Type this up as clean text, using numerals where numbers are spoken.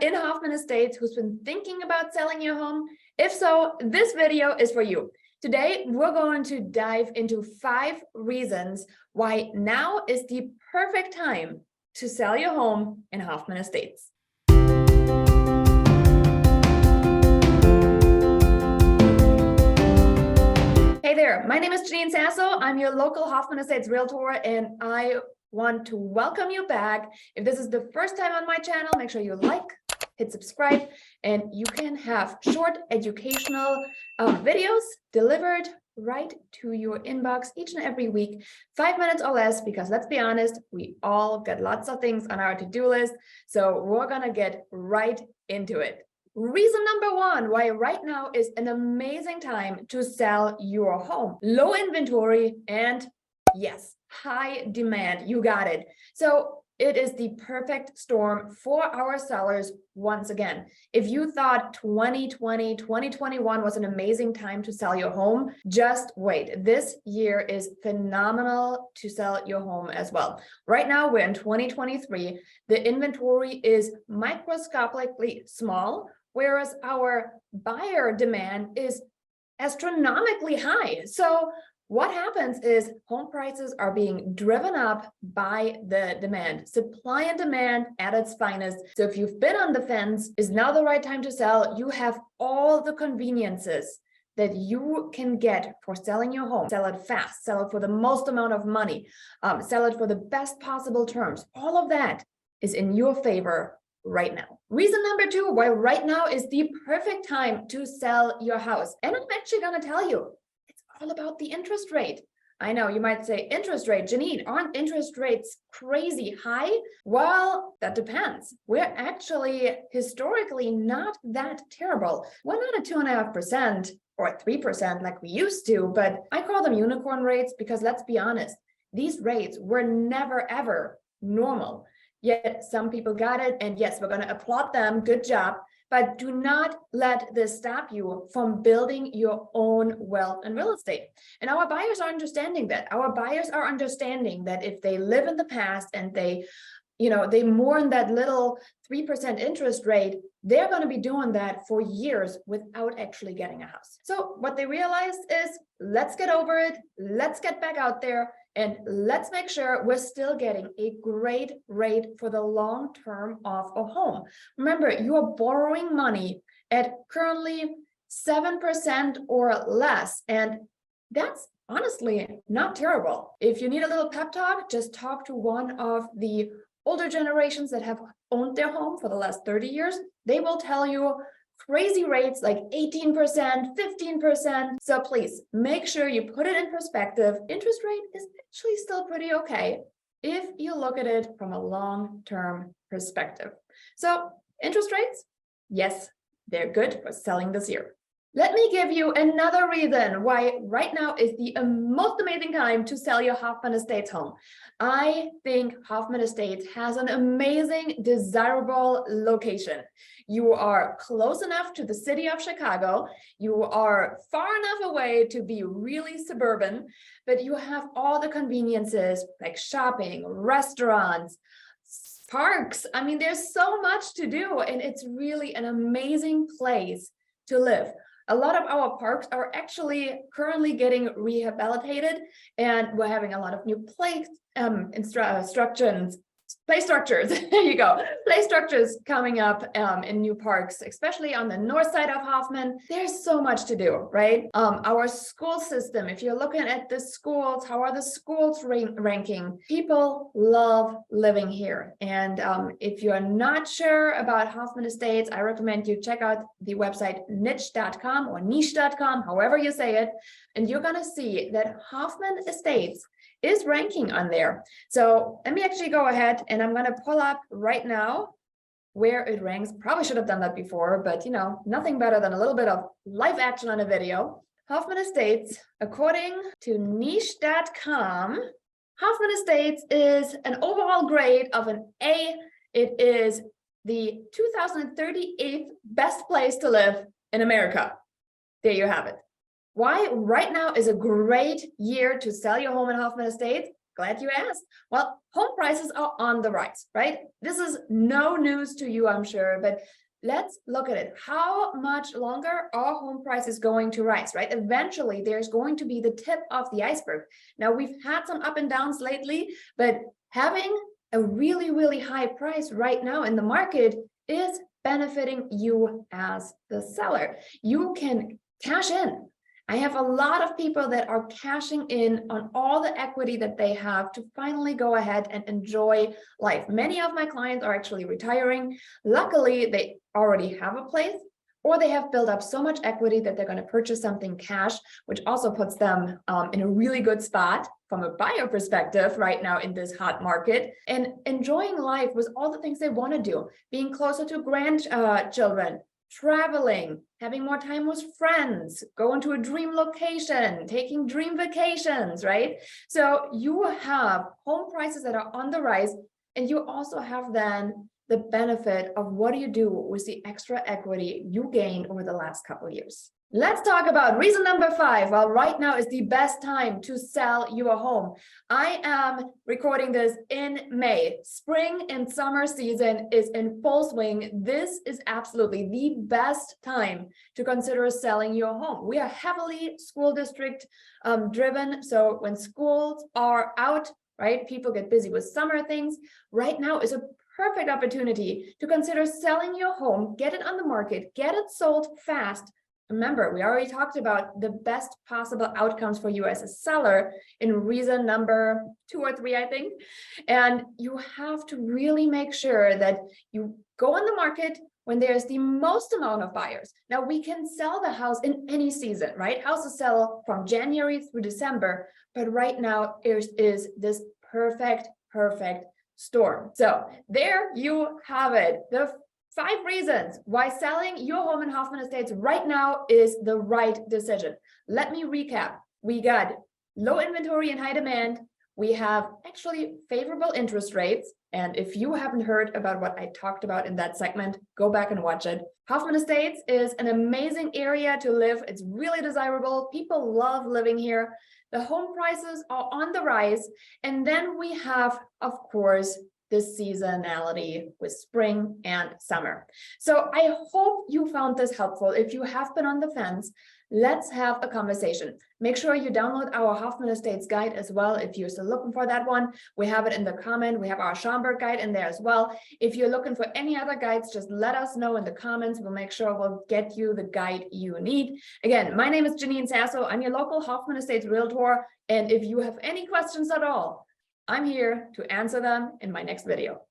in Hoffman Estates who's been thinking about selling your home? If so, this video is for you. Today, we're going to dive into 5 reasons why now is the perfect time to sell your home in Hoffman Estates. Hey there, my name is Janine Sasso. I'm your local Hoffman Estates realtor, and I want to welcome you back. If this is the first time on my channel, make sure you like, hit subscribe, and you can have short educational videos delivered right to your inbox each and every week, 5 minutes or less, because let's be honest, we all got lots of things on our to-do list. So we're gonna get right into it. Reason number 1 why right now is an amazing time to sell your home. Low inventory and yes, high demand. You got it. So it is the perfect storm for our sellers once again. If you thought 2020, 2021 was an amazing time to sell your home, just wait. This year is phenomenal to sell your home as well. Right now, we're in 2023. The inventory is microscopically small, whereas our buyer demand is astronomically high. So what happens is home prices are being driven up by the demand. Supply and demand at its finest. So if you've been on the fence, is now the right time to sell? You have all the conveniences that you can get for selling your home. Sell it fast, sell it for the most amount of money, sell it for the best possible terms. All of that is in your favor right now. Reason number 2 why right now is the perfect time to sell your house. And I'm actually going to tell you, all about the interest rate. I know you might say, interest rate, Janine, aren't interest rates crazy high? Well, that depends. We're actually historically not that terrible. We're not at 2.5% or 3% like we used to, but I call them unicorn rates because let's be honest, these rates were never ever normal. Yet some people got it, and yes, we're going to applaud them. Good job. But do not let this stop you from building your own wealth in real estate. And our buyers are understanding that. Our buyers are understanding that if they live in the past and they mourn that little 3% interest rate, they're going to be doing that for years without actually getting a house. So what they realized is, let's get over it. Let's get back out there. And let's make sure we're still getting a great rate for the long term of a home. Remember, you are borrowing money at currently 7% or less. And that's honestly not terrible. If you need a little pep talk, just talk to one of the older generations that have owned their home for the last 30 years. They will tell you crazy rates like 18%, 15%. So please make sure you put it in perspective. Interest rate is actually still pretty okay if you look at it from a long-term perspective. So interest rates, yes, they're good for selling this year. Let me give you another reason why right now is the most amazing time to sell your Hoffman Estates home. I think Hoffman Estates has an amazing, desirable location. You are close enough to the city of Chicago. You are far enough away to be really suburban, but you have all the conveniences like shopping, restaurants, parks. I mean, there's so much to do, and it's really an amazing place to live. A lot of our parks are actually currently getting rehabilitated, and we're having a lot of new play structures. There you go. Play structures coming up in new parks, especially on the north side of Hoffman. There's so much to do, right? Our school system, if you're looking at the schools, how are the schools ranking? People love living here. And if you're not sure about Hoffman Estates, I recommend you check out the website niche.com or niche.com, however you say it. And you're going to see that Hoffman Estates is ranking on there. So let me actually go ahead and I'm going to pull up right now where it ranks. Probably should have done that before, but nothing better than a little bit of live action on a video. Hoffman Estates, according to niche.com, Hoffman Estates is an overall grade of an A. It is the 2038th best place to live in America. There you have it. Why right now is a great year to sell your home in Hoffman Estates? glad you asked. Well, home prices are on the rise, right? This is no news to you, I'm sure, but let's look at it. How much longer are home prices going to rise, right? Eventually, there's going to be the tip of the iceberg. Now, we've had some up and downs lately, but having a really, really high price right now in the market is benefiting you as the seller. You can cash in. I have a lot of people that are cashing in on all the equity that they have to finally go ahead and enjoy life. Many of my clients are actually retiring. Luckily, they already have a place, or they have built up so much equity that they're going to purchase something cash, which also puts them in a really good spot from a buyer perspective right now in this hot market, and enjoying life with all the things they want to do, being closer to grandchildren, traveling, having more time with friends, going to a dream location, taking dream vacations, right? So you have home prices that are on the rise, and you also have then the benefit of what do you do with the extra equity you gained over the last couple of years. Let's talk about reason number 5. Well, right now is the best time to sell your home. I am recording this in May. Spring and summer season is in full swing. This is absolutely the best time to consider selling your home. We are heavily school district driven. So when schools are out, right, people get busy with summer things. Right now is a perfect opportunity to consider selling your home, get it on the market, get it sold fast. Remember, we already talked about the best possible outcomes for you as a seller in reason number 2 or 3, I think. And you have to really make sure that you go on the market when there's the most amount of buyers. Now, we can sell the house in any season, right? Houses sell from January through December, but right now is this perfect storm. So there you have it. The 5 reasons why selling your home in Hoffman Estates right now is the right decision. Let me recap. We got low inventory and high demand. We have actually favorable interest rates. And if you haven't heard about what I talked about in that segment, go back and watch it. Hoffman Estates is an amazing area to live. It's really desirable. People love living here. The home prices are on the rise. And then we have, of course, this seasonality with spring and summer. So I hope you found this helpful. If you have been on the fence, let's have a conversation. Make sure you download our Hoffman Estates guide as well. If you're still looking for that one, we have it in the comment. We have our Schaumburg guide in there as well. If you're looking for any other guides, just let us know in the comments. We'll make sure we'll get you the guide you need. Again, my name is Janine Sasso. I'm your local Hoffman Estates realtor. And if you have any questions at all, I'm here to answer them in my next video.